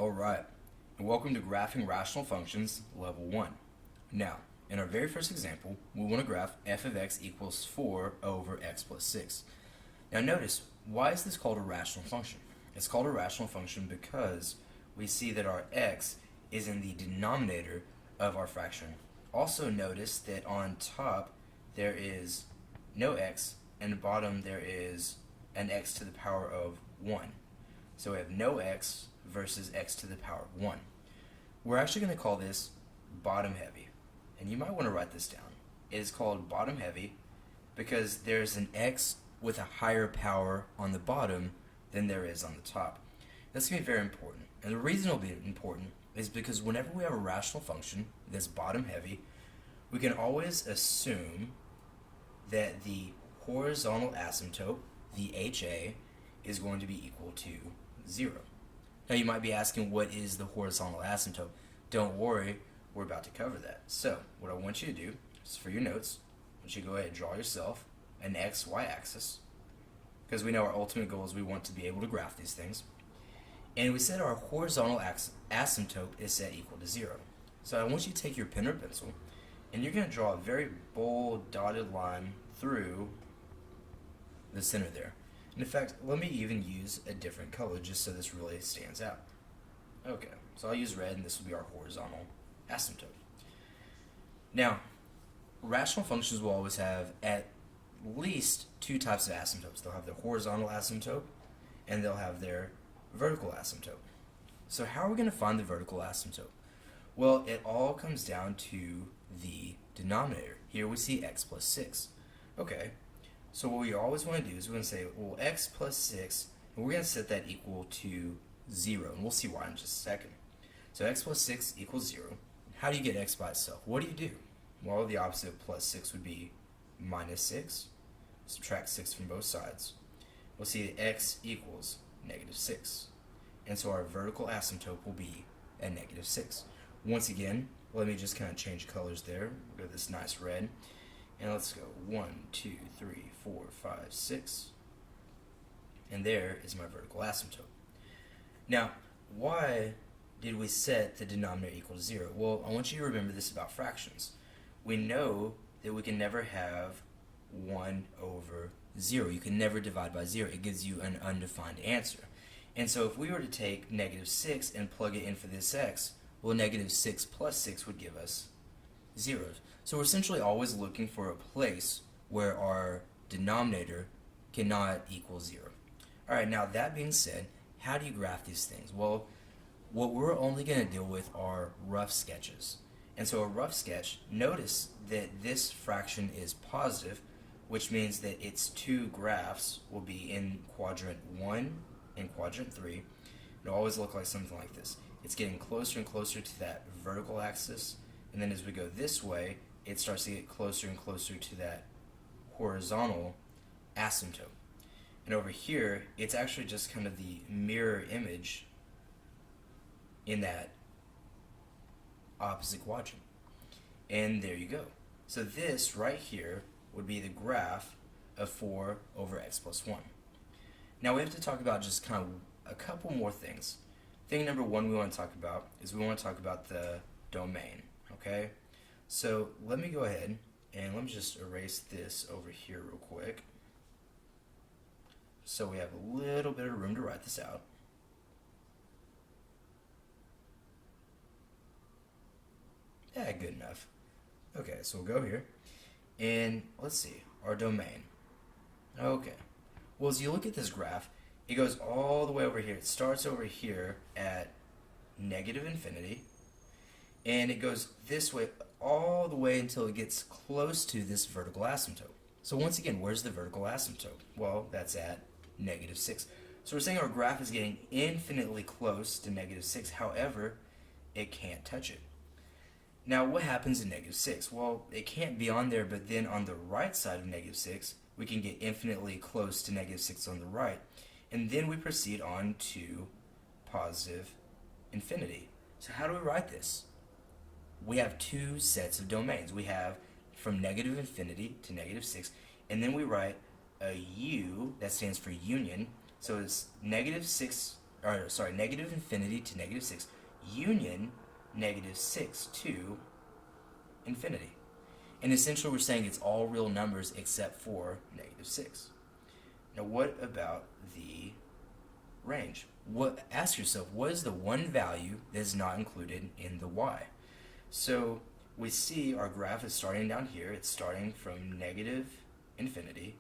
Alright, and welcome to Graphing Rational Functions, Level 1. Now, in our very first example, we want to graph f of x equals 4 over x plus 6. Now notice, why is this called a rational function? It's called a rational function because we see that our x is in the denominator of our fraction. Also notice that on top there is no x, and bottom there is an x to the power of 1. So we have no x versus x to the power of 1. We're actually going to call this bottom heavy. And you might want to write this down. It is called bottom heavy because there's an x with a higher power on the bottom than there is on the top. That's going to be very important. And the reason it'll be important is because whenever we have a rational function that's bottom heavy, we can always assume that the horizontal asymptote, the HA, is going to be equal to 0. Now you might be asking, what is the horizontal asymptote? Don't worry, we're about to cover that. So what I want you to do is, for your notes, I want you to go ahead and draw yourself an XY axis, because we know our ultimate goal is we want to be able to graph these things. And we said our horizontal asymptote is set equal to 0. So I want you to take your pen or pencil, and you're going to draw a very bold dotted line through the center there. And in fact, let me even use a different color just so this really stands out. Okay, so I'll use red, and this will be our horizontal asymptote. Now, rational functions will always have at least two types of asymptotes. They'll have their horizontal asymptote, and they'll have their vertical asymptote. So how are we going to find the vertical asymptote? Well, it all comes down to the denominator. Here we see x plus 6. Okay, so what we always want to do is we're going to say, well, x plus 6, and we're going to set that equal to 0, and we'll see why in just a second. So x plus 6 equals 0. How do you get x by itself? What do? Well, the opposite of plus 6 would be minus 6. Subtract 6 from both sides. We'll see that x equals negative 6. And so our vertical asymptote will be at negative 6. Once again, let me just kind of change colors there. We'll go this nice red. And let's go 1, 2, 3, 4, 5, 6. And there is my vertical asymptote. Now, why did we set the denominator equal to 0? Well, I want you to remember this about fractions. We know that we can never have 1 over 0. You can never divide by 0. It gives you an undefined answer. And so if we were to take negative 6 and plug it in for this x, well, negative 6 plus 6 would give us 0. So we're essentially always looking for a place where our denominator cannot equal 0. Alright, now that being said, how do you graph these things? Well, what we're only going to deal with are rough sketches. And so a rough sketch, notice that this fraction is positive, which means that its two graphs will be in quadrant 1 and quadrant 3. It'll always look like something like this. It's getting closer and closer to that vertical axis, and then as we go this way, it starts to get closer and closer to that horizontal asymptote. And over here, it's actually just kind of the mirror image in that opposite quadrant. And there you go. So this right here would be the graph of 4 over x plus 1. Now we have to talk about just kind of a couple more things. Thing number one we want to talk about is we want to talk about the domain. Okay? So let me go ahead and let me just erase this over here real quick, so we have a little bit of room to write this out. Yeah, good enough. Okay, so we'll go here, and let's see, our domain. Okay, well, as you look at this graph, it goes all the way over here. It starts over here at negative infinity, and it goes this way all the way until it gets close to this vertical asymptote. So once again, where's the vertical asymptote? Well, that's at negative 6. So we're saying our graph is getting infinitely close to negative 6. However, it can't touch it. Now, what happens in negative 6? Well, it can't be on there, but then on the right side of negative 6, we can get infinitely close to negative 6 on the right. And then we proceed on to positive infinity. So how do we write this? We have two sets of domains. We have from negative infinity to negative 6, and then we write a U that stands for union. So it's negative 6 negative infinity to negative 6, union negative 6 to infinity. And essentially we're saying it's all real numbers except for negative 6. Now what about the range? Ask yourself, what is the one value that is not included in the y? So we see our graph is starting down here. It's starting from negative infinity.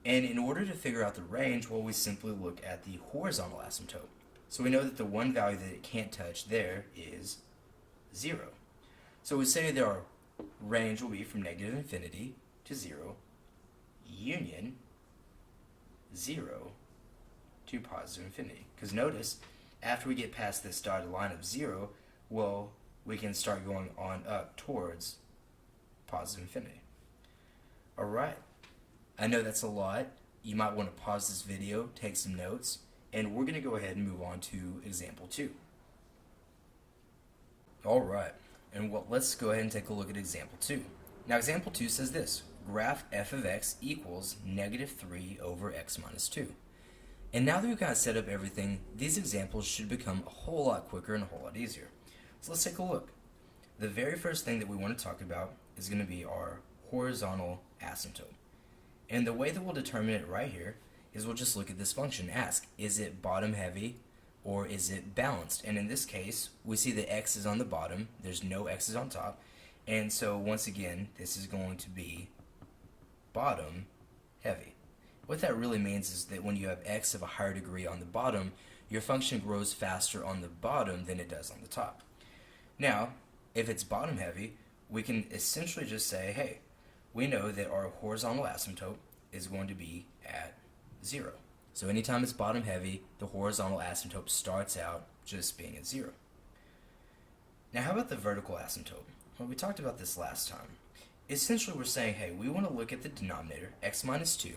And in order to figure out the range, well, we simply look at the horizontal asymptote. So we know that the one value that it can't touch there is 0. So we say that our range will be from negative infinity to 0, union 0 to positive infinity. Because notice, after we get past this dotted line of 0, well, we can start going on up towards positive infinity. Alright, I know that's a lot. You might want to pause this video, take some notes, and we're going to go ahead and move on to example 2. Alright, and let's go ahead and take a look at example 2. Now example 2 says this: graph f of x equals negative 3 over x minus 2. And now that we've kind of set up everything, these examples should become a whole lot quicker and a whole lot easier. So let's take a look. The very first thing that we want to talk about is going to be our horizontal asymptote. And the way that we'll determine it right here is we'll just look at this function, ask, is it bottom heavy or is it balanced? And in this case, we see that x is on the bottom, there's no x's on top, and so once again, this is going to be bottom heavy. What that really means is that when you have x of a higher degree on the bottom, your function grows faster on the bottom than it does on the top. Now, if it's bottom heavy, we can essentially just say, hey, we know that our horizontal asymptote is going to be at 0. So anytime it's bottom heavy, the horizontal asymptote starts out just being at 0. Now how about the vertical asymptote? Well, we talked about this last time. Essentially we're saying, hey, we want to look at the denominator, x minus 2,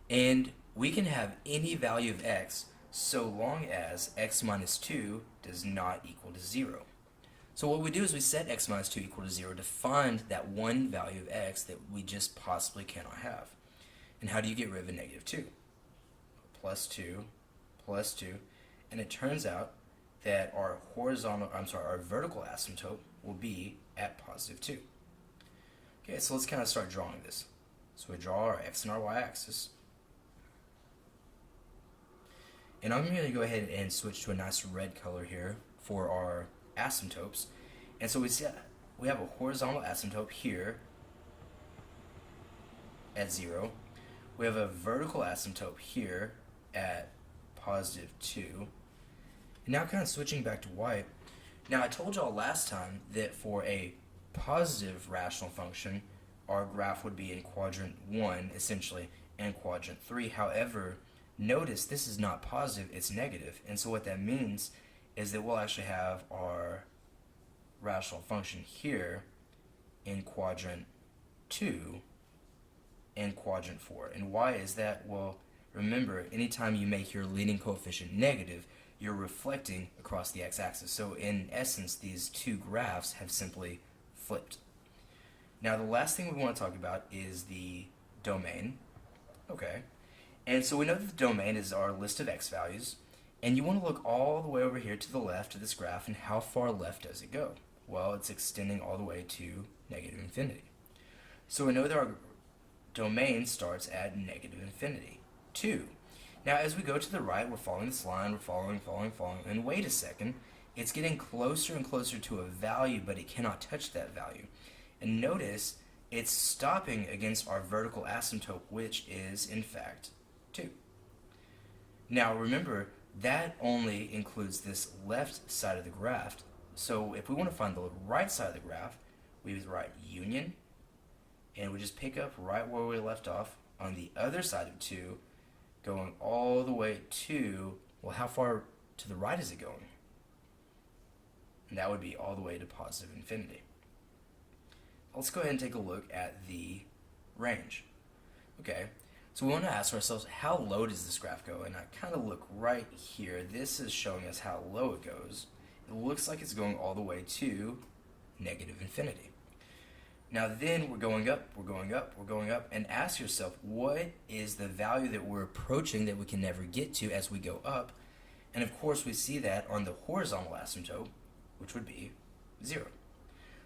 and we can have any value of x so long as x minus 2 does not equal to 0. So what we do is we set x minus 2 equal to 0 to find that one value of x that we just possibly cannot have. And how do you get rid of a negative 2? Plus 2, plus 2, and it turns out that our vertical asymptote will be at positive 2. Okay, so let's kind of start drawing this. So we draw our x and our y-axis. And I'm going to go ahead and switch to a nice red color here for our asymptotes. And so we have a horizontal asymptote here at 0. We have a vertical asymptote here at positive 2. And now kind of switching back to white. Now I told y'all last time that for a positive rational function, our graph would be in quadrant 1 essentially and quadrant 3. However, notice this is not positive, it's negative. And so what that means is that we'll actually have our rational function here in quadrant 2 and quadrant 4. And why is that? Well, remember, anytime you make your leading coefficient negative, you're reflecting across the x-axis. So in essence, these two graphs have simply flipped. Now the last thing we want to talk about is the domain. Okay. And so we know that the domain is our list of x values, and you want to look all the way over here to the left of this graph, and how far left does it go? Well, it's extending all the way to negative infinity. So we know that our domain starts at negative infinity, 2. Now as we go to the right, we're following this line, we're following, and wait a second, it's getting closer and closer to a value, but it cannot touch that value. And notice, it's stopping against our vertical asymptote, which is, in fact, 2. Now remember, that only includes this left side of the graph. So if we want to find the right side of the graph, we would write union, and we just pick up right where we left off on the other side of 2, going all the way to, well, how far to the right is it going? And that would be all the way to positive infinity. Let's go ahead and take a look at the range. Okay, so we want to ask ourselves, how low does this graph go? And I kind of look right here. This is showing us how low it goes. It looks like it's going all the way to negative infinity. Now then we're going up, and ask yourself, what is the value that we're approaching that we can never get to as we go up? And of course, we see that on the horizontal asymptote, which would be 0.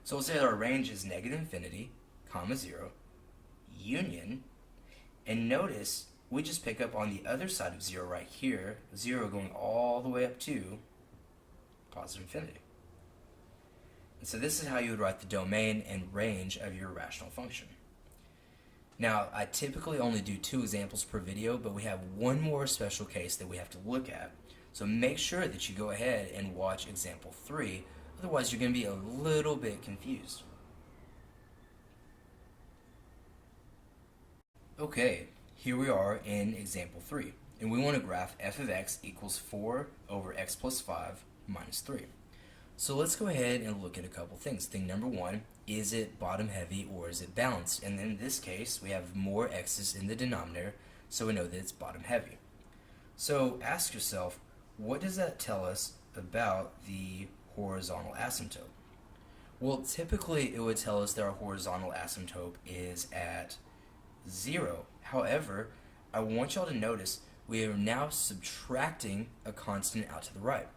So we'll say that our range is negative infinity, comma 0, union, and notice we just pick up on the other side of 0 right here, 0 going all the way up to positive infinity. And so this is how you would write the domain and range of your rational function. Now, I typically only do 2 examples per video, but we have one more special case that we have to look at. So make sure that you go ahead and watch example 3, otherwise you're going to be a little bit confused. Okay, here we are in example 3, and we want to graph f of x equals 4 over x plus 5 minus 3. So let's go ahead and look at a couple things. Thing number 1, is it bottom heavy or is it balanced? And in this case, we have more x's in the denominator, so we know that it's bottom heavy. So ask yourself, what does that tell us about the horizontal asymptote? Well, typically it would tell us that our horizontal asymptote is at 0. However, I want y'all to notice we are now subtracting a constant out to the right.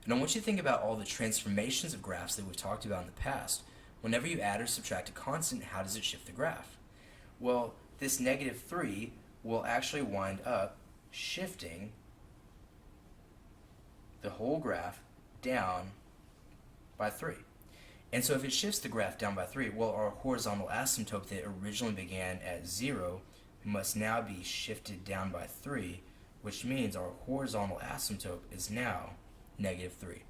And I want you to think about all the transformations of graphs that we've talked about in the past. Whenever you add or subtract a constant, how does it shift the graph? Well, this negative 3 will actually wind up shifting the whole graph down by 3. And so if it shifts the graph down by 3, well, our horizontal asymptote that originally began at 0 must now be shifted down by 3, which means our horizontal asymptote is now negative 3.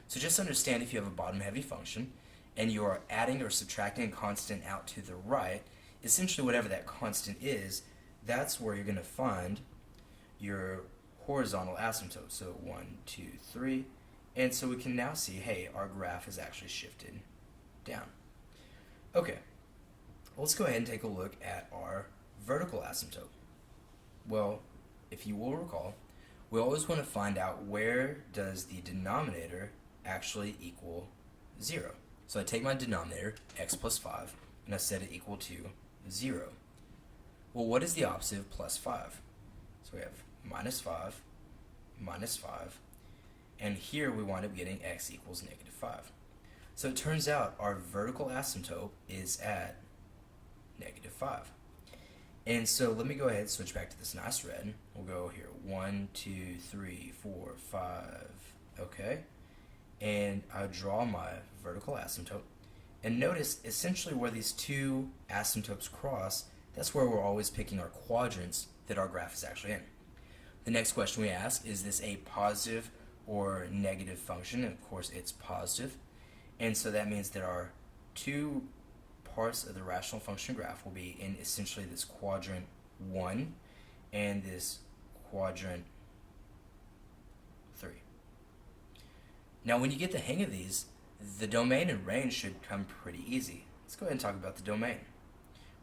So just understand, if you have a bottom heavy function and you are adding or subtracting a constant out to the right, essentially whatever that constant is, that's where you're going to find your horizontal asymptote. So 1, 2, 3, and so we can now see, hey, our graph is actually shifted down. Okay, let's go ahead and take a look at our vertical asymptote. Well, if you will recall, we always want to find out where does the denominator actually equal 0. So I take my denominator, x plus 5, and I set it equal to 0. Well, what is the opposite of plus 5? So we have minus 5, and here we wind up getting x equals negative 5. So it turns out our vertical asymptote is at negative 5. And so let me go ahead and switch back to this nice red. We'll go here, 1, 2, 3, 4, 5, okay? And I draw my vertical asymptote. And notice essentially where these two asymptotes cross, that's where we're always picking our quadrants that our graph is actually in. The next question we ask, is this a positive or negative function? And of course it's positive. And so that means that our two parts of the rational function graph will be in essentially this quadrant 1 and this quadrant 3. Now when you get the hang of these, the domain and range should come pretty easy. Let's go ahead and talk about the domain.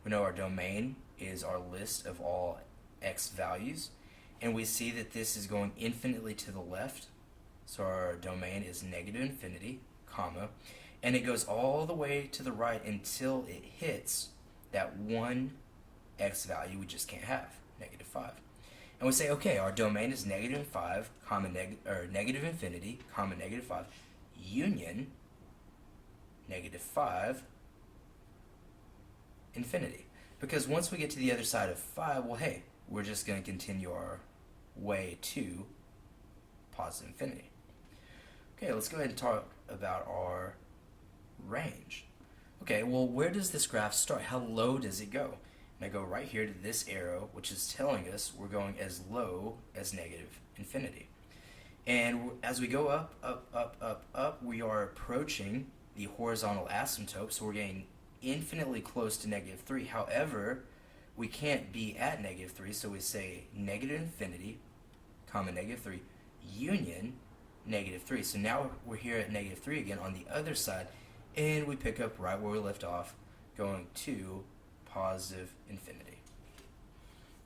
We know our domain is our list of all x values, and we see that this is going infinitely to the left. So our domain is negative infinity, comma, and it goes all the way to the right until it hits that one x value we just can't have, negative 5. And we say, okay, our domain is negative 5, comma, negative infinity, comma, negative 5, union, negative 5, infinity. Because once we get to the other side of 5, well, hey, we're just going to continue our way to positive infinity. Okay, let's go ahead and talk about our range. Okay, well, where does this graph start? How low does it go? And I go right here to this arrow, which is telling us we're going as low as negative infinity. And as we go up, up, we are approaching the horizontal asymptote, so we're getting infinitely close to negative 3. However, we can't be at negative 3, so we say negative infinity, comma, negative 3, union, negative 3. So now we're here at negative 3 again on the other side, and we pick up right where we left off, going to positive infinity.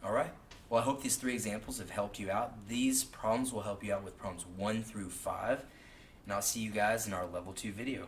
Alright, well, I hope these 3 examples have helped you out. These problems will help you out with problems 1 through 5, and I'll see you guys in our level 2 video.